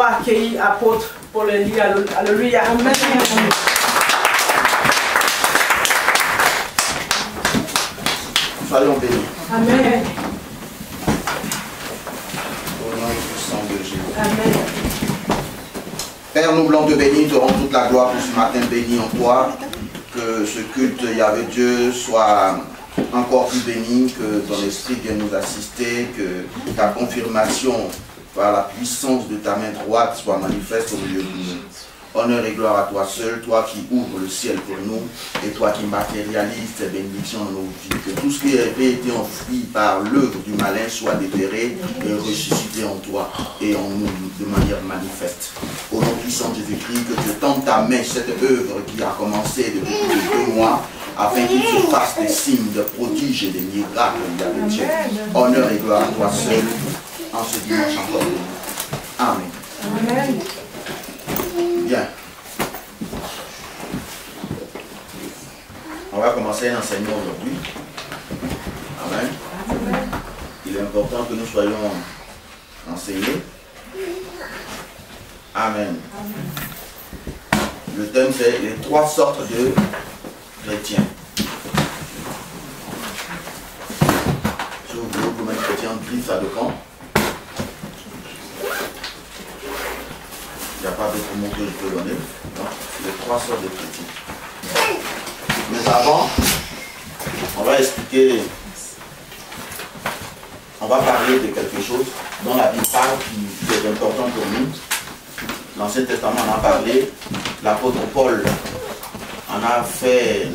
accueillir l'apôtre pour le lire. Alléluia. Amen. Soyons bénis. Amen. Au nom puissant de Jésus. Amen. Père, nous voulons te bénir, te rendre toute la gloire pour ce matin béni en toi. Que ce culte, Yahvé Dieu, soit encore plus béni, que ton esprit vienne nous assister, que ta confirmation par la puissance de ta main droite soit manifeste au milieu de nous. Honneur et gloire à toi seul, toi qui ouvres le ciel pour nous et toi qui matérialises tes bénédictions dans nos vies. Que tout ce qui avait été enfoui par l'œuvre du malin soit déterré et ressuscité en toi et en nous de manière manifeste. Au nom puissant de Jésus-Christ, que tu tends ta main, cette œuvre qui a commencé depuis 2 mois, afin qu'il se fasse des signes, de prodiges et des miracles, Yahvé Dieu. Honneur et gloire à toi seul, en ce dimanche encore. Amen. Amen. Bien. On va commencer un enseignement aujourd'hui. Amen. Il est important que nous soyons enseignés. Amen. Le thème c'est les 3 sortes de chrétiens. Si vous voulez vous mettre chrétien en griffe, ça dépend. Il n'y a pas d'autre mot que je peux donner. Donc, les 3 sortes de chrétiens. Mais avant, on va expliquer, on va parler de quelque chose dont la Bible parle qui est important pour nous. L'Ancien Testament en a parlé, l'apôtre Paul en a fait,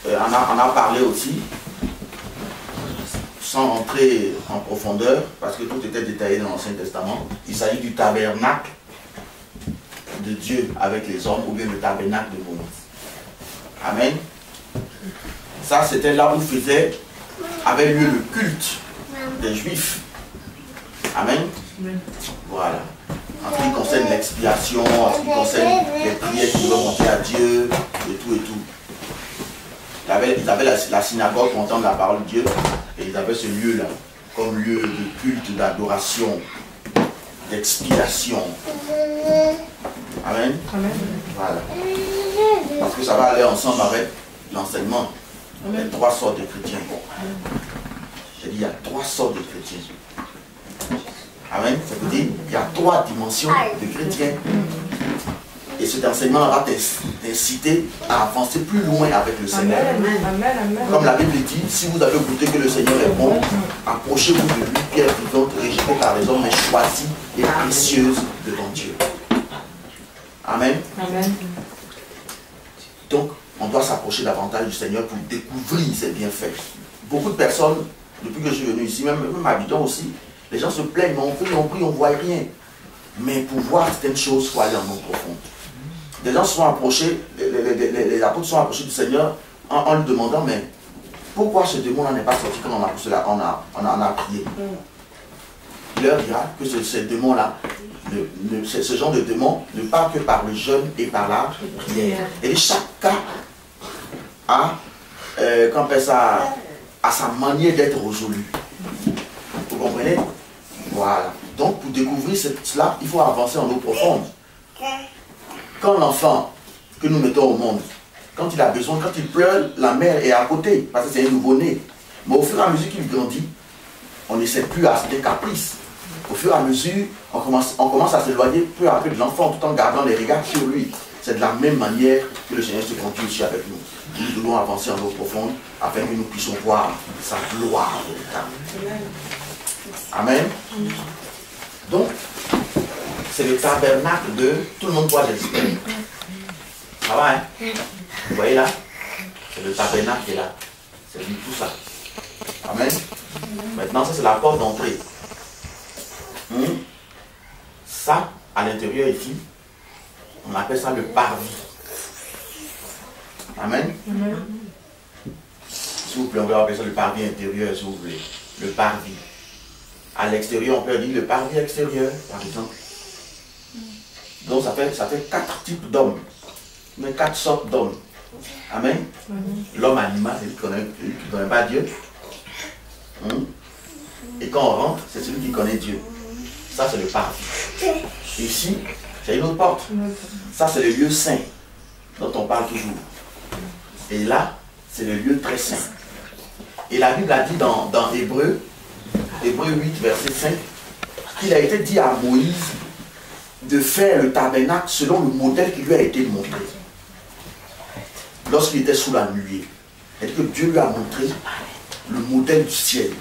en a parlé aussi, sans rentrer en profondeur, parce que tout était détaillé dans l'Ancien Testament. Il s'agit du tabernacle de Dieu avec les hommes, ou bien le tabernacle de Moïse. Amen. Ça, c'était là où avait lieu le culte des Juifs. Amen. Voilà. En ce qui concerne l'expiation, en ce qui concerne les prières qui doivent monter à Dieu, et tout et tout. Ils avaient la synagogue pour entendre la parole de Dieu, et ils avaient ce lieu-là, comme lieu de culte, d'adoration, d'expiation. Amen. Amen. Voilà. Parce que ça va aller ensemble avec l'enseignement. Les 3 sortes de chrétiens. J'ai dit, il y a 3 sortes de chrétiens. Amen. Ça veut dire qu'il y a 3 dimensions de chrétiens. Et cet enseignement va t'inciter à avancer plus loin avec le Seigneur. Comme la Bible dit, si vous avez goûté que le Seigneur est bon, approchez-vous de lui, pierre vivante, rejetée par les hommes, mais choisie et précieuse devant Dieu. Amen. Amen. Donc, on doit s'approcher davantage du Seigneur pour découvrir ses bienfaits. Beaucoup de personnes, depuis que je suis venu ici, même habitant aussi, les gens se plaignent, mais on prie, on ne voit rien. Mais pour voir certaines choses, il faut aller en eau profonde. Les gens se sont approchés, les apôtres sont approchés du Seigneur en lui demandant, mais pourquoi ce démon-là n'est pas sorti quand on a prié? Il leur dira que ce démon-là, ce genre de démon ne parle que par le jeûne et par la prière. Et chaque cas a, a sa manière d'être résolu. Vous comprenez? Voilà. Donc pour découvrir cela, il faut avancer en eau profonde. Quand l'enfant que nous mettons au monde, quand il a besoin, quand il pleure, la mère est à côté, parce que c'est un nouveau-né. Mais au fur et à mesure qu'il grandit, on ne sait plus à ses caprices. Au fur et à mesure, on commence à s'éloigner peu à peu de l'enfant tout en gardant les regards sur lui. C'est de la même manière que le Seigneur se conduit aussi avec nous. Nous devons avancer en eau profonde afin que nous puissions voir sa gloire véritable. Amen. Donc, c'est le tabernacle de tout le monde doit l'exprimer. Ça va, hein? Vous voyez là? C'est le tabernacle qui est là. C'est lui tout ça. Amen. Maintenant, ça c'est la porte d'entrée. Ça, à l'intérieur ici, on appelle ça le parvis. Amen. S'il vous plaît, on va appeler ça le parvis intérieur, si vous voulez. Le parvis. À l'extérieur, on peut dire le parvis extérieur, par exemple. Donc ça fait 4 types d'hommes, mais 4 sortes d'hommes. Amen. L'homme animal, c'est lui qui ne connaît pas Dieu. Et quand on rentre, c'est celui qui connaît Dieu. Ça, c'est le parvis. Ici, c'est une autre porte. Ça, c'est le lieu saint dont on parle toujours. Et là, c'est le lieu très saint. Et la Bible a dit dans Hébreu 8, verset 5, qu'il a été dit à Moïse de faire le tabernacle selon le modèle qui lui a été montré. Lorsqu'il était sous la nuée. C'est-à-dire que Dieu lui a montré le modèle du ciel.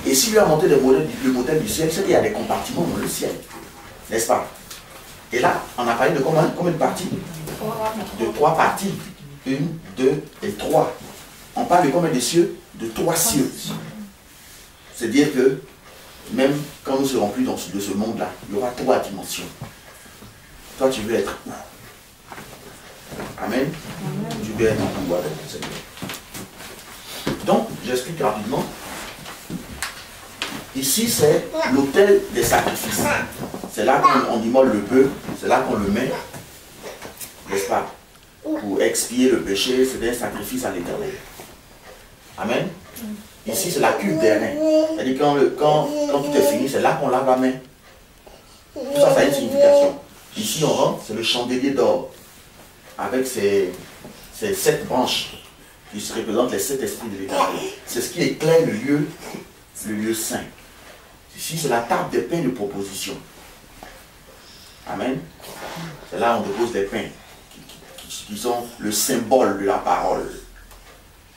Et s'il lui a montré le modèle du ciel, c'est qu'il y a des compartiments dans le ciel. N'est-ce pas? Et là, on a parlé de combien de parties? De 3 parties. 1, 2 et 3. On parle de combien de cieux? De 3 cieux. C'est-à-dire que même quand nous serons plus dans de ce monde-là, il y aura 3 dimensions. Toi, tu veux être où? Amen. Tu veux être où avec le Seigneur? Donc, j'explique rapidement. Ici, c'est l'autel des sacrifices. C'est là qu'on immole le bœuf, c'est là qu'on le met, n'est-ce pas? Pour expier le péché, c'est un sacrifice à l'Éternel. Amen. Ici, c'est la cuve des reins. C'est-à-dire quand tout est fini, c'est là qu'on lave la main. Tout ça, ça a une signification. Ici, on rentre, c'est le chandelier d'or, avec ses 7 branches qui se représentent les 7 esprits de l'Éternel. C'est ce qui éclaire le lieu saint. Ici, c'est la table des pains de proposition. Amen. C'est là où on dépose les pains qui sont le symbole de la parole.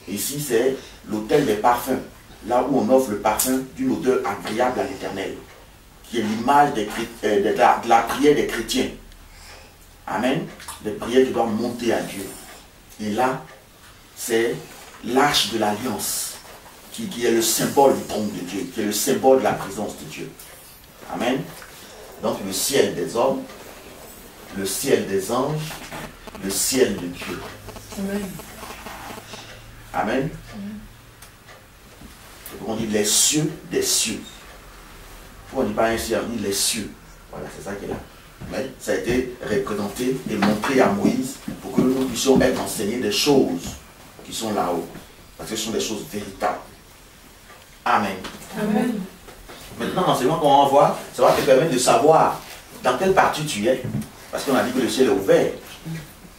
Ici, c'est l'autel des parfums, là où on offre le parfum d'une odeur agréable à l'Éternel, qui est l'image de la prière des chrétiens. Amen. Les prières qui doivent monter à Dieu. Et là, c'est l'arche de l'alliance, qui est le symbole du trône de Dieu, qui est le symbole de la présence de Dieu. Amen. Donc le ciel des hommes, le ciel des anges, le ciel de Dieu. Amen. Amen. On dit les cieux des cieux. Pourquoi on ne dit pas un ciel, on dit les cieux. Voilà, c'est ça qui est là. Mais ça a été représenté et montré à Moïse pour que nous puissions être enseignés des choses qui sont là-haut. Parce que ce sont des choses véritables. Amen. Amen. Maintenant, l'enseignement qu'on va voir, ça va te permettre de savoir dans quelle partie tu es. Parce qu'on a dit que le ciel est ouvert.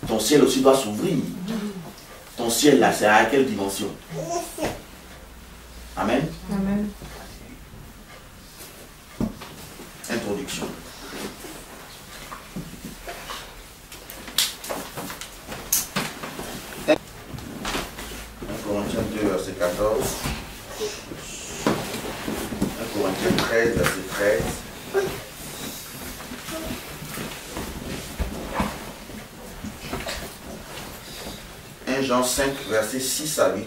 Ton ciel aussi doit s'ouvrir. Ton ciel là, c'est à quelle dimension? Amen. Amen. Introduction. Corinthiens 2, verset 14. 1 Corinthiens 13, verset 13. Jean 5, versets 6 à 8.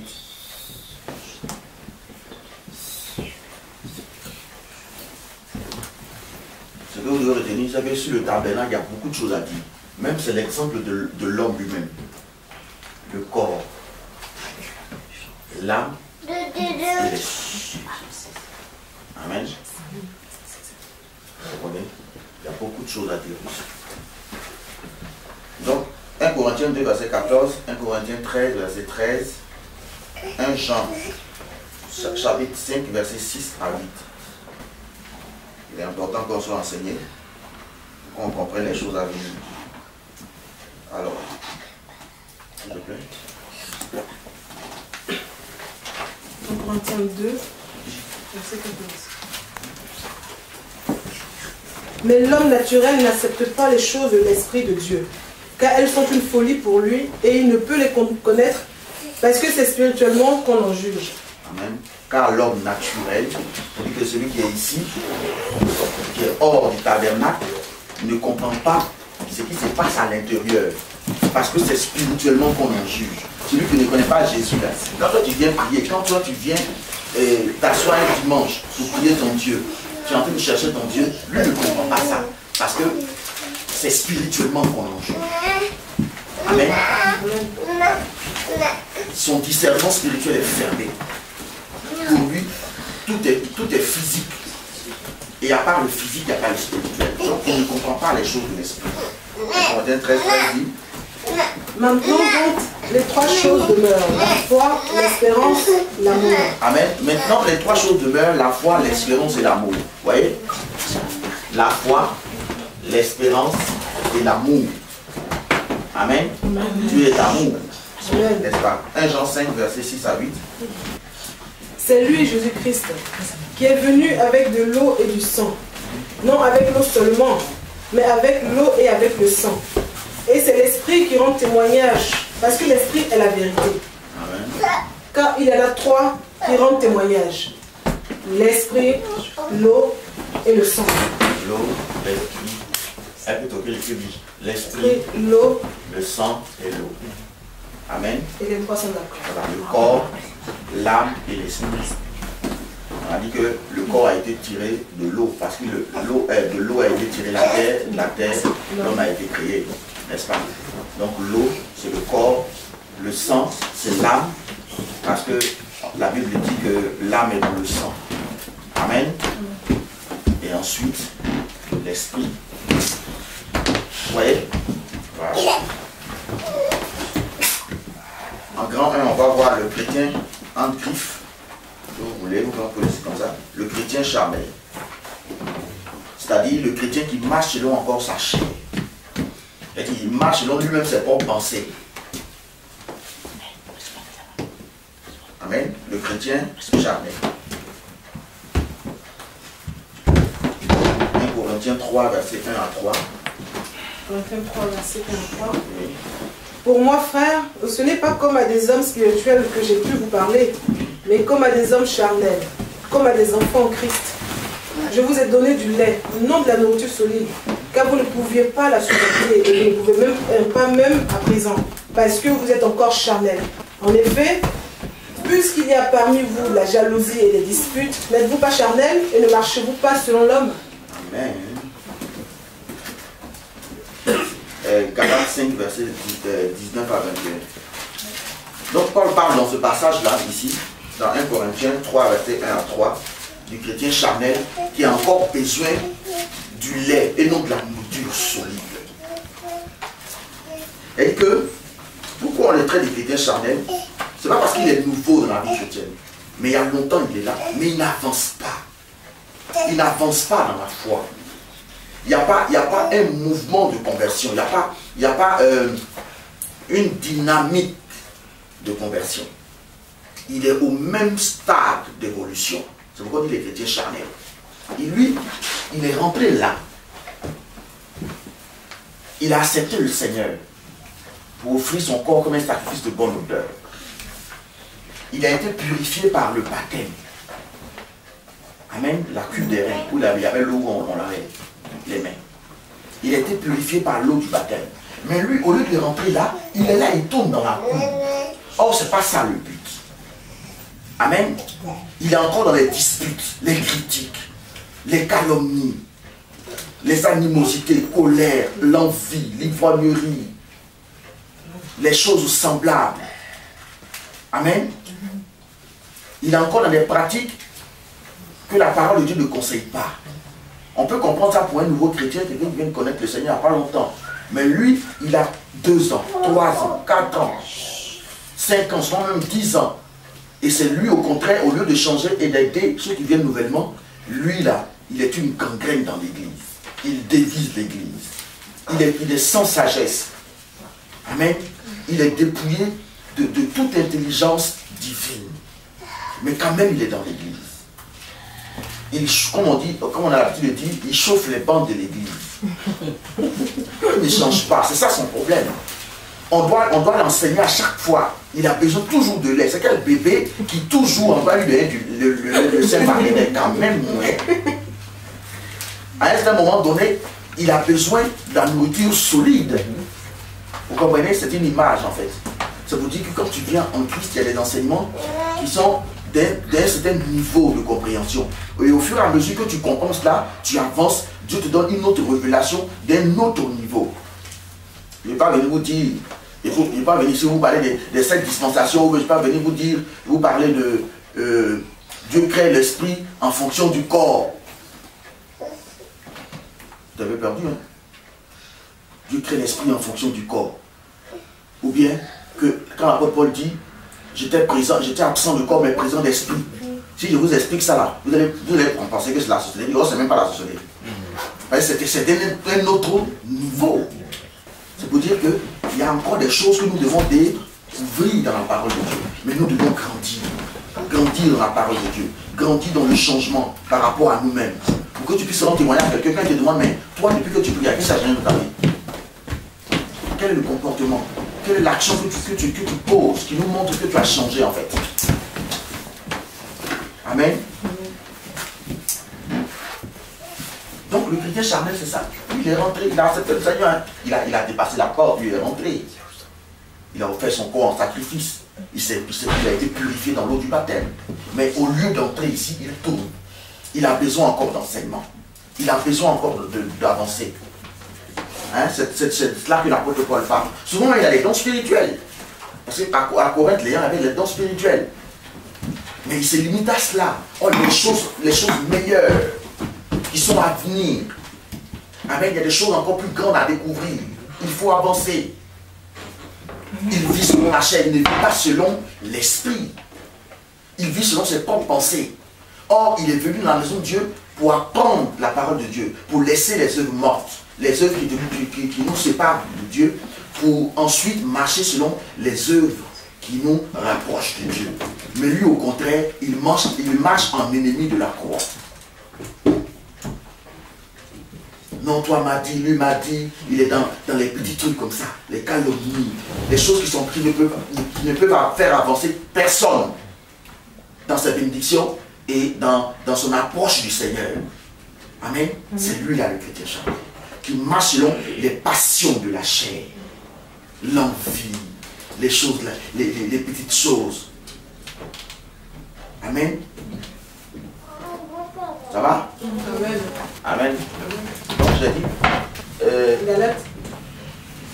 Ce que vous devez retenir, c'est que sur le tabernacle, il y a beaucoup de choses à dire. Même c'est l'exemple de l'homme lui-même. Le corps, l'âme et l'esprit. Amen. Vous comprenez? Il y a beaucoup de choses à dire. Donc, 1 Corinthiens 2, verset 14, 1 Corinthiens 13, verset 13, 1 Jean, chapitre 5, verset 6 à 8. Il est important qu'on soit enseigné, qu'on comprenne les choses à venir. Alors, s'il te plaît. 1 Corinthiens 2, verset 14. Mais l'homme naturel n'accepte pas les choses de l'Esprit de Dieu, car elles sont une folie pour lui et il ne peut les connaître parce que c'est spirituellement qu'on en juge. Amen. Car l'homme naturel, c'est-à-dire que celui qui est ici, qui est hors du tabernacle, ne comprend pas ce qui se passe à l'intérieur. Parce que c'est spirituellement qu'on en juge. Celui qui ne connaît pas Jésus, là, quand toi tu viens prier, quand toi tu viens t'asseoir un dimanche pour prier ton Dieu, tu es en train de chercher ton Dieu, lui ne comprend pas ça. Parce que c'est spirituellement qu'on en juge. Amen. Son discernement spirituel est fermé. Pour lui, tout est physique. Et à part le physique, il n'y a pas le spirituel. Donc on ne comprend pas les choses de l'esprit. Corinthiens 13 dit. Maintenant donc, les trois choses demeurent, la foi, l'espérance, l'amour. Amen. Maintenant, les trois choses demeurent, la foi, l'espérance et l'amour. Vous voyez? La foi, l'espérance et l'amour. Amen. Dieu est amour. N'est-ce pas? 1 Jean 5, versets 6 à 8. C'est lui, Jésus-Christ, qui est venu avec de l'eau et du sang. Non avec l'eau seulement, mais avec l'eau et avec le sang. Et c'est l'Esprit qui rend témoignage, parce que l'Esprit est la vérité. Amen. Car il y en a trois qui rendent témoignage. L'Esprit, l'eau et le sang. L'eau, l'Esprit, l'eau, le sang et l'eau. Amen. Et les trois sont d'accord. Voilà, le corps, l'âme et l'esprit. On a dit que le corps a été tiré de l'eau, parce que de l'eau a été tirée de la terre, l'homme a été créé, n'est-ce pas? Donc l'eau, c'est le corps, le sang, c'est l'âme, parce que la Bible dit que l'âme est dans le sang. Amen. Et ensuite, l'esprit. Vous voyez? Voilà. En grand 1, on va voir le chrétien en griffe. Si vous voulez, vous pouvez laisser comme ça. Le chrétien charnel. C'est-à-dire le chrétien qui marche selon encore sa chair. Et qui marche selon lui-même ses propres pensées. Amen. Le chrétien charnel. 1 Corinthiens 3, verset 1 à 3. Corinthiens 3, verset 1 à 3. Oui. Pour moi, frère, ce n'est pas comme à des hommes spirituels que j'ai pu vous parler, mais comme à des hommes charnels, comme à des enfants en Christ. Je vous ai donné du lait, non de la nourriture solide, car vous ne pouviez pas la supporter, et vous ne pouvez même pas même à présent, parce que vous êtes encore charnels. En effet, puisqu'il y a parmi vous la jalousie et les disputes, n'êtes-vous pas charnels et ne marchez-vous pas selon l'homme? Amen. Galates 5, verset 19 à 21. Donc Paul parle dans ce passage-là, ici, dans 1 Corinthiens 3, verset 1 à 3, du chrétien charnel qui a encore besoin du lait et non de la nourriture solide. Et que, pourquoi on le traite de chrétien charnel? C'est pas parce qu'il est nouveau dans la vie chrétienne, mais il y a longtemps il est là, mais il n'avance pas. Il n'avance pas dans la foi. Il n'y a pas un mouvement de conversion, il n'y a pas une dynamique de conversion. Il est au même stade d'évolution. C'est pourquoi on dit les chrétiens charnels. Et lui, il est rentré là. Il a accepté le Seigneur pour offrir son corps comme un sacrifice de bonne odeur. Il a été purifié par le baptême. Amen. La cuve des reins, où il y avait l'eau où on lavait les mains. Il a été purifié par l'eau du baptême. Mais lui, au lieu de rentrer là, il est là, il tourne dans la cour. Or, ce n'est pas ça le but. Amen. Il est encore dans les disputes, les critiques, les calomnies, les animosités, colère, l'envie, l'ivrognerie, les choses semblables. Amen. Il est encore dans des pratiques que la parole de Dieu ne conseille pas. On peut comprendre ça pour un nouveau chrétien, quelqu'un qui vient de connaître le Seigneur il n'y a pas longtemps. Mais lui, il a 2 ans, 3 ans, 4 ans, 5 ans, souvent même 10 ans. Et c'est lui, au contraire, au lieu de changer et d'aider ceux qui viennent nouvellement, lui là, il est une gangrène dans l'église. Il dévise l'église. Il est sans sagesse. Amen. Il est dépouillé de toute intelligence divine. Mais quand même, il est dans l'église. Comme on a l'habitude de dire, il chauffe les bancs de l'église. Il ne change pas. C'est ça son problème. On doit l'enseigner à chaque fois. Il a besoin toujours de lait. C'est quel bébé qui toujours envoie le Saint-Valérie quand même. À un certain moment donné, il a besoin de la nourriture solide. Vous comprenez? C'est une image en fait. Ça vous dit que quand tu viens en Christ, il y a des enseignements qui sont d'un certain niveau de compréhension. Et au fur et à mesure que tu comprends cela, tu avances, Dieu te donne une autre révélation d'un autre niveau. Je ne vais pas venir vous dire, je ne vais pas venir ici vous parler des 7 dispensations, je ne vais pas venir vous dire, vous parler de Dieu crée l'esprit en fonction du corps. Vous avez perdu, hein? Dieu crée l'esprit en fonction du corps. Ou bien, que quand l'apôtre Paul dit, j'étais absent de corps mais présent d'esprit. Si je vous explique ça là, vous allez penser que c'est la sorcellerie. Non, c'est même pas la sorcellerie. C'est un autre niveau. C'est pour dire qu'il y a encore des choses que nous devons découvrir dans la parole de Dieu. Mais nous devons grandir. Grandir dans la parole de Dieu. Grandir dans le changement par rapport à nous-mêmes. Pour que tu puisses rendre témoignage à quelqu'un qui te demande, mais toi, depuis que tu pries, qu'est-ce que ça change dans ta vie? Quel est le comportement? Quelle est l'action que tu poses qui nous montre que tu as changé en fait? Amen. Donc le chrétien charnel, c'est ça. Lui, il est rentré, il a accepté le Seigneur. Il a dépassé la porte, lui, il est rentré. Il a offert son corps en sacrifice. Il a été purifié dans l'eau du baptême. Mais au lieu d'entrer ici, il tourne. Il a besoin encore d'enseignement. Il a besoin encore d'avancer. Hein? C'est là que l'apôtre Paul parle. Souvent, il a les dons spirituels. Parce qu'à Corinthe, les gens avaient les dons spirituels. Mais il se limite à cela. Oh, les choses meilleures qui sont à venir. Amen. Il y a des choses encore plus grandes à découvrir. Il faut avancer. Il vit selon la chair, il ne vit pas selon l'esprit. Il vit selon ses propres pensées. Or, il est venu dans la maison de Dieu pour apprendre la parole de Dieu, pour laisser les œuvres mortes, les œuvres qui nous séparent de Dieu, pour ensuite marcher selon les œuvres qui nous rapprochent de Dieu. Mais lui, au contraire, il marche en ennemi de la croix. Non, toi m'a dit, lui m'a dit, il est dans les petits trucs comme ça, les calomnies, les choses qui ne peuvent faire avancer personne dans sa bénédiction et dans son approche du Seigneur. Amen. C'est lui là le chrétien charnel, qui marche selon les passions de la chair, l'envie, les choses, les petites choses. Amen. Ça va? Amen. Amen. Donc j'ai dit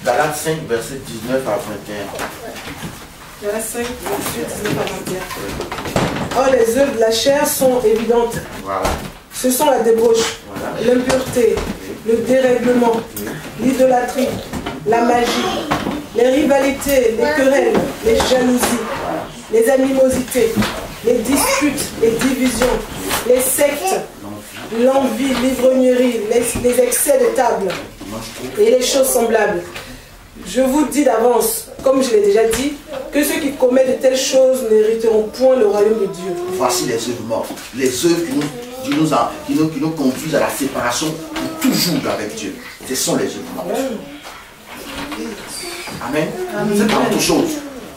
Galates 5, verset 19 à 21. Galates 5, verset 19 à 21. Or, les œuvres de la chair sont évidentes. Voilà. Ce sont la débauche, voilà, l'impureté, le dérèglement, l'idolâtrie, la magie, les rivalités, les querelles, les jalousies, les animosités, les disputes, les divisions, les sectes, l'envie, l'ivrognerie, les excès de table et les choses semblables. Je vous dis d'avance, comme je l'ai déjà dit, que ceux qui commettent de telles choses n'hériteront point le royaume de Dieu. Voici les œuvres mortes, les œuvres qui nous conduisent à la séparation pour toujours avec Dieu. Ce sont les œuvres mortes. Amen. C'est pas autre chose.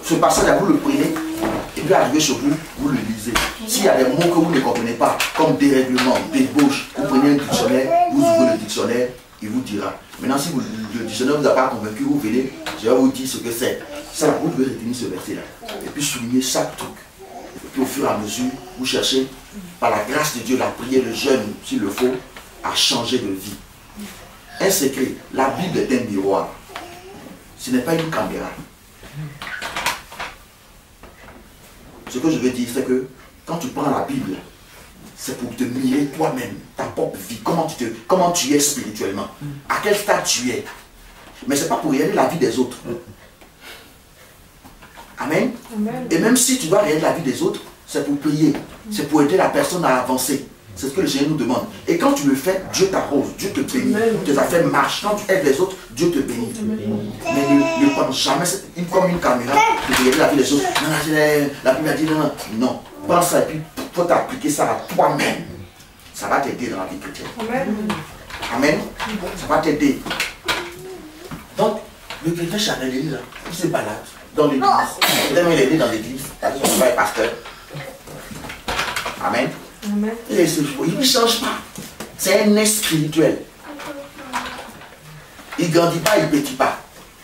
Ce passage, vous le prenez, et puis arrivé chez vous, vous le lisez. S'il y a des mots que vous ne comprenez pas, comme dérèglement, débauche, vous prenez un dictionnaire, vous ouvrez le dictionnaire, il vous dira. Maintenant, si le dictionnaire ne vous a pas convaincu, vous venez, je vais vous dire ce que c'est. Ça, vous devez retenir ce verset-là. Et puis souligner chaque truc. Et puis au fur et à mesure, vous cherchez, par la grâce de Dieu, la prière, le jeûne, s'il le faut, à changer de vie. Un secret, la Bible est un miroir. Ce n'est pas une caméra. Ce que je veux dire, c'est que quand tu prends la Bible, c'est pour te mirer toi-même, ta propre vie, comment tu es spirituellement, à quel stade tu es. Mais ce n'est pas pour regarder la vie des autres. Amen. Amen. Et même si tu dois regarder la vie des autres, c'est pour prier, c'est pour aider la personne à avancer. C'est ce que le Seigneur nous demande. Et quand tu le fais, Dieu t'arrose, Dieu te bénit. Tes affaires marchent. Quand tu aides les autres, Dieu te bénit. Mais ne pense jamais comme une caméra de regarder la vie des autres. Non, la Bible a dit non. Non. Pense ça et puis faut t'appliquer ça à toi-même. Ça va t'aider dans la vie chrétienne. Amen. Amen. Ça va t'aider. Donc, le chrétien charnel, il se balade dans l'église. Il est né dans l'église. Son père est pasteur. Amen. Amen. Il ne change pas. C'est un être spirituel. Il ne grandit pas, il ne petit pas.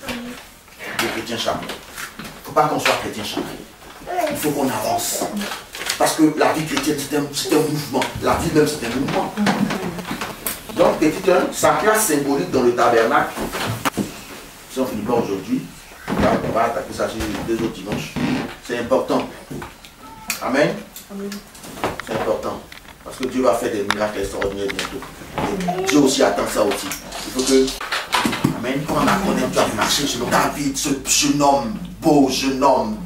Le chrétien charnel. Il ne faut pas qu'on soit chrétien charnel. Il faut qu'on avance. Parce que la vie chrétienne, c'est un mouvement. La vie même, c'est un mouvement. Donc, petit 1, sa place symbolique dans le tabernacle. Si on ne finit pas aujourd'hui, on va attaquer ça sur les 2 autres dimanches. C'est important. Amen. Amen. C'est important. Parce que Dieu va faire des miracles extraordinaires bientôt. Et Dieu aussi attend ça aussi. Il faut que, amen, quand on a connu, tu as marché selon David, ce jeune homme beau jeune homme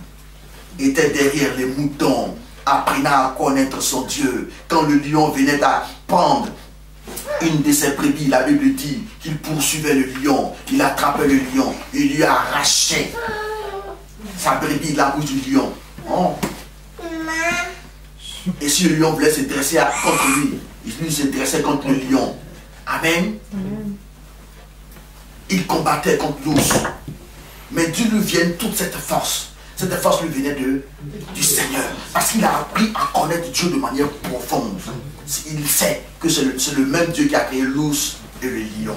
était derrière les moutons, apprenant à connaître son Dieu. Quand le lion venait à prendre une de ses brebis, la Bible dit qu'il poursuivait le lion, il attrapait le lion, il lui arrachait sa brebis de la bouche du lion. Oh. Et si le lion voulait se dresser contre lui, il se dressait contre le lion. Amen. Il combattait contre l'ours. Mais Dieu lui vient toute cette force. Cette force lui venait du Seigneur. Parce qu'il a appris à connaître Dieu de manière profonde. Il sait que c'est le même Dieu qui a créé l'ours et le lion.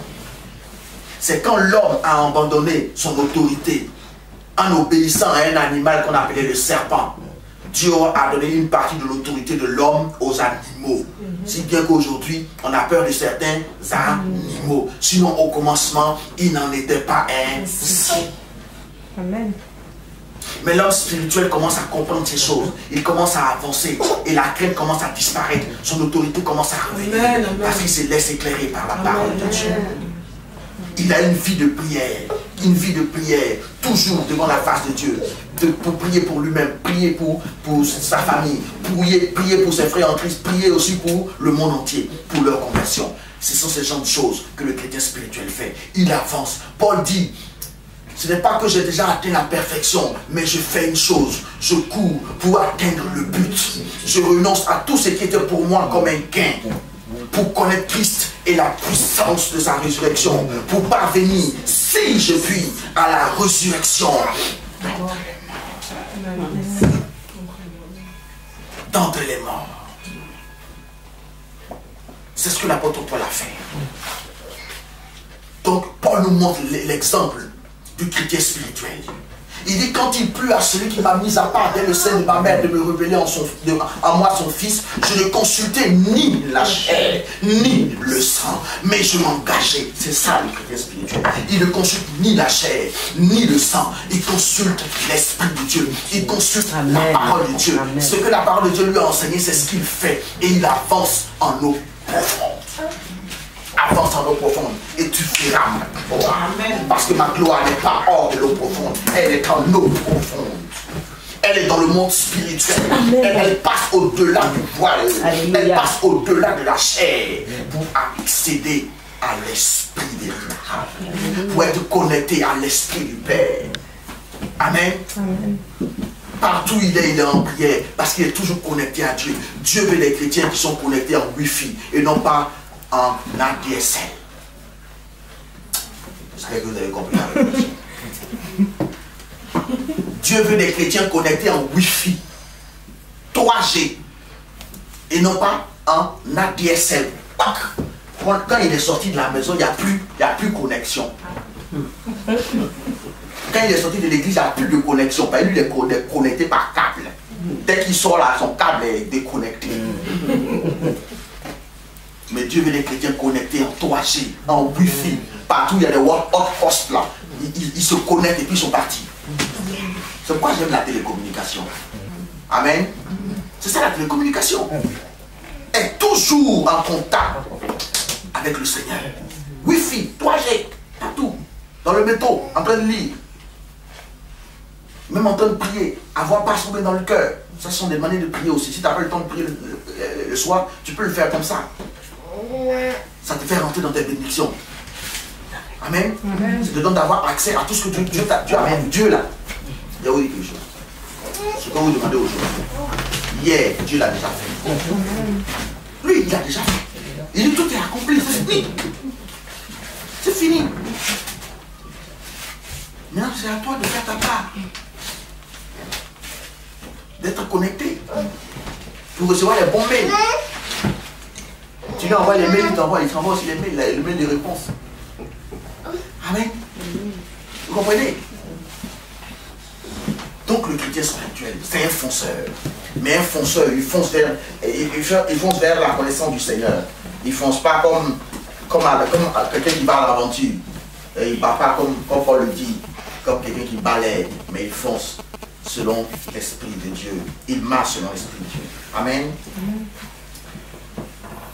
C'est quand l'homme a abandonné son autorité en obéissant à un animal qu'on appelait le serpent. Dieu a donné une partie de l'autorité de l'homme aux animaux. Si bien qu'aujourd'hui, on a peur de certains animaux. Sinon, au commencement, il n'en était pas ainsi. Amen. Mais l'homme spirituel commence à comprendre ces choses. Il commence à avancer. Et la crainte commence à disparaître. Son autorité commence à revenir. Parce qu'il se laisse éclairer par la parole de Dieu. Il a une vie de prière. Une vie de prière. Toujours devant la face de Dieu. Pour prier pour lui-même. Prier pour sa famille. Prier pour ses frères en Christ. Prier aussi pour le monde entier. Pour leur conversion. Ce sont ces genres de choses que le chrétien spirituel fait. Il avance. Paul dit: ce n'est pas que j'ai déjà atteint la perfection, mais je fais une chose. Je cours pour atteindre le but. Je renonce à tout ce qui était pour moi comme un gain. Pour connaître Christ et la puissance de sa résurrection. Pour parvenir, si je puis, à la résurrection d'entre les morts. C'est ce que l'apôtre Paul a fait. Donc, Paul nous montre l'exemple du chrétien spirituel. Il dit: quand il plut à celui qui m'a mis à part dès le sein de ma mère de me révéler en moi son fils, je ne consultais ni la chair, ni le sang, mais je m'engageais. C'est ça le chrétien spirituel. Il ne consulte ni la chair, ni le sang. Il consulte l'Esprit de Dieu. Il consulte la parole de Dieu. Amen. Ce que la parole de Dieu lui a enseigné, c'est ce qu'il fait. Et il avance en eau profonde. Avance en eau profonde et tu feras ma gloire. Parce que ma gloire n'est pas hors de l'eau profonde, elle est en eau profonde. Elle est dans le monde spirituel. Elle passe au-delà du voile. Elle passe au-delà de la chair pour accéder à l'esprit de Dieu. Pour être connecté à l'esprit du Père. Amen. Partout il est en prière parce qu'il est toujours connecté à Dieu. Dieu veut des chrétiens qui sont connectés en Wi-Fi et non pas en ADSL. J'espère que vous avez compris. Dieu veut des chrétiens connectés en Wi-Fi 3G et non pas en ADSL. Quand il est sorti de la maison, il n'y a plus connexion. Quand il est sorti de l'église, il n'y a plus de connexion. Lui, il est connecté par câble. Dès qu'il sort là, son câble est déconnecté. Mais Dieu veut les chrétiens connectés en 3G, en Wi-Fi. Partout il y a des hot-posts là. Ils se connectent et puis ils sont partis. C'est pourquoi j'aime la télécommunication. Amen. C'est ça la télécommunication. Être toujours en contact avec le Seigneur. Wi-Fi, 3G, partout. Dans le métro, en train de lire. Même en train de prier. Avoir pas soulevé dans le cœur. Ça sont des manières de prier aussi. Si tu n'as pas le temps de prier le soir, tu peux le faire comme ça. Ça te fait rentrer dans tes bénédictions. Amen. Ça te donne d'avoir accès à tout ce que Dieu a. Dieu là. Il y a quelque chose. Ce que vous demandez aujourd'hui. Hier, Dieu l'a déjà fait. Lui, il a déjà fait. Il dit tout est accompli. C'est fini. C'est fini. Maintenant, c'est à toi de faire ta part. D'être connecté. Pour recevoir les bons mails. Tu lui envoies les mails, il t'envoie aussi les mails, le mail de réponse. Amen. Vous comprenez? Donc le chrétien spirituel, c'est un fonceur. Mais un fonceur, il fonce vers la connaissance du Seigneur. Il ne fonce pas comme quelqu'un qui va à l'aventure. Il ne va pas comme Paul le dit, comme quelqu'un qui balaye, mais il fonce selon l'Esprit de Dieu. Il marche selon l'Esprit de Dieu. Amen.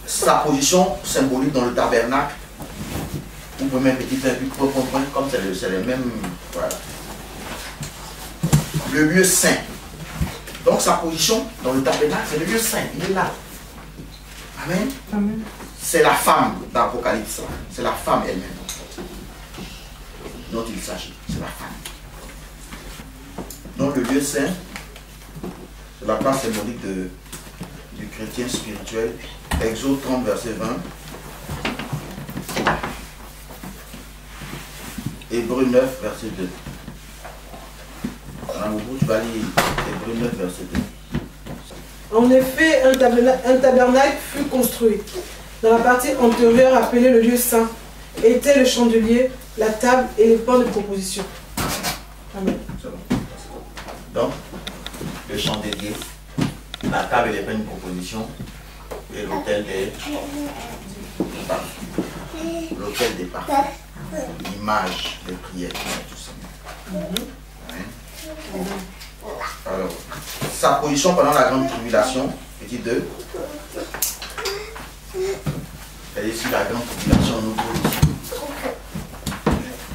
Sa position symbolique dans le tabernacle, vous pouvez même petit peu comme c'est les mêmes. Voilà. le lieu saint. Donc sa position dans le tabernacle, c'est le lieu saint. Il est là. Amen. Amen. C'est la femme d'Apocalypse. C'est la femme elle-même dont il s'agit. C'est la femme. Donc le lieu saint, c'est la place symbolique du chrétien spirituel. Exode 30, verset 20. Hébreux 9, verset 2. Tu vas lire Hébreux 9, verset 2. En effet, un tabernacle fut construit. Dans la partie antérieure appelée le lieu saint, était le chandelier, la table et les pains de proposition. Amen. C'est bon. Donc, le chandelier, la table et les pains de proposition, et l'autel des parfums. L'autel des parfums. L'image des prières, tout ça. Alors, sa position pendant la grande tribulation, petit 2. Elle est sur la grande tribulation, nous aussi.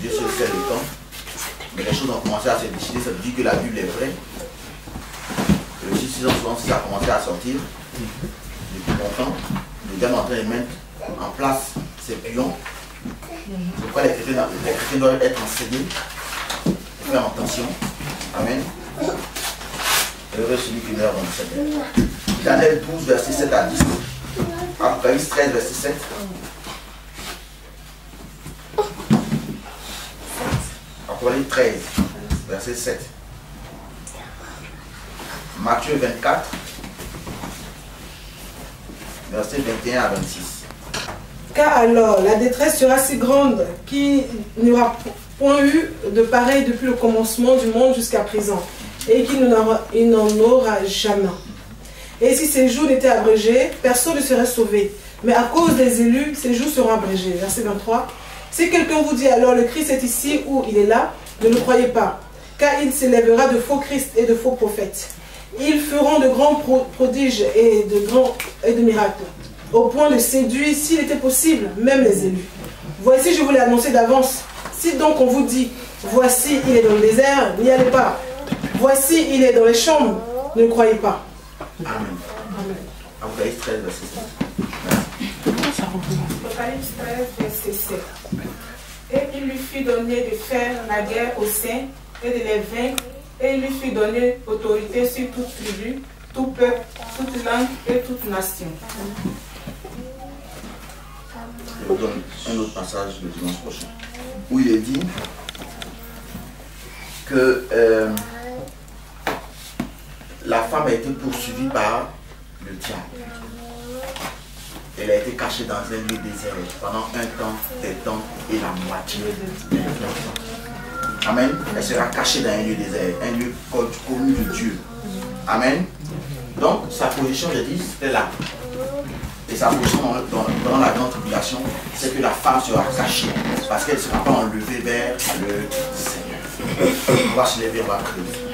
Dieu seul sait le temps. Mais les choses ont commencé à se décider, ça veut dire que la Bible est vraie. Le 666 a commencé à sortir depuis longtemps. Le diable est en train de mettre en place ses pions. C'est pourquoi les chrétiens doivent être enseignés, faire attention. Amen. Heureux celui qui meurt dans le Seigneur. Daniel 12, verset 7 à 10. Apocalypse 13, verset 7. Apocalypse 13, verset 7. Matthieu 24, verset 21 à 26. Car alors la détresse sera si grande qu'il n'y aura point eu de pareil depuis le commencement du monde jusqu'à présent, et qu'il n'en aura jamais. Et si ces jours n'étaient abrégés, personne ne serait sauvé. Mais à cause des élus, ces jours seront abrégés. Verset 23. Si quelqu'un vous dit alors le Christ est ici ou il est là, ne le croyez pas, car il s'élèvera de faux Christ et de faux prophètes. Ils feront de grands prodiges et de miracles, au point de séduire, s'il était possible, même les élus. Voici, je vous l'ai annoncé d'avance. Si donc on vous dit, voici, il est dans le désert, n'y allez pas. Voici, il est dans les chambres, ne le croyez pas. Amen. Apocalypse 13, verset 7. Apocalypse 13, verset 7. Et il lui fut donné de faire la guerre aux saints et de les vaincre, et il lui fut donné autorité sur toute tribu, tout peuple, toute langue et toute nation. Je vous donne un autre passage le dimanche prochain, où il est dit que la femme a été poursuivie par le diable. Elle a été cachée dans un lieu désert pendant un temps, des temps et la moitié de temps. Amen. Elle sera cachée dans un lieu désert, un lieu connu de Dieu. Amen. Donc, sa position, je dis, c'était là. Et sa position dans la grande tribulation, c'est que la femme sera cachée, parce qu'elle ne sera pas enlevée vers le Seigneur. On va se lever, on va prier.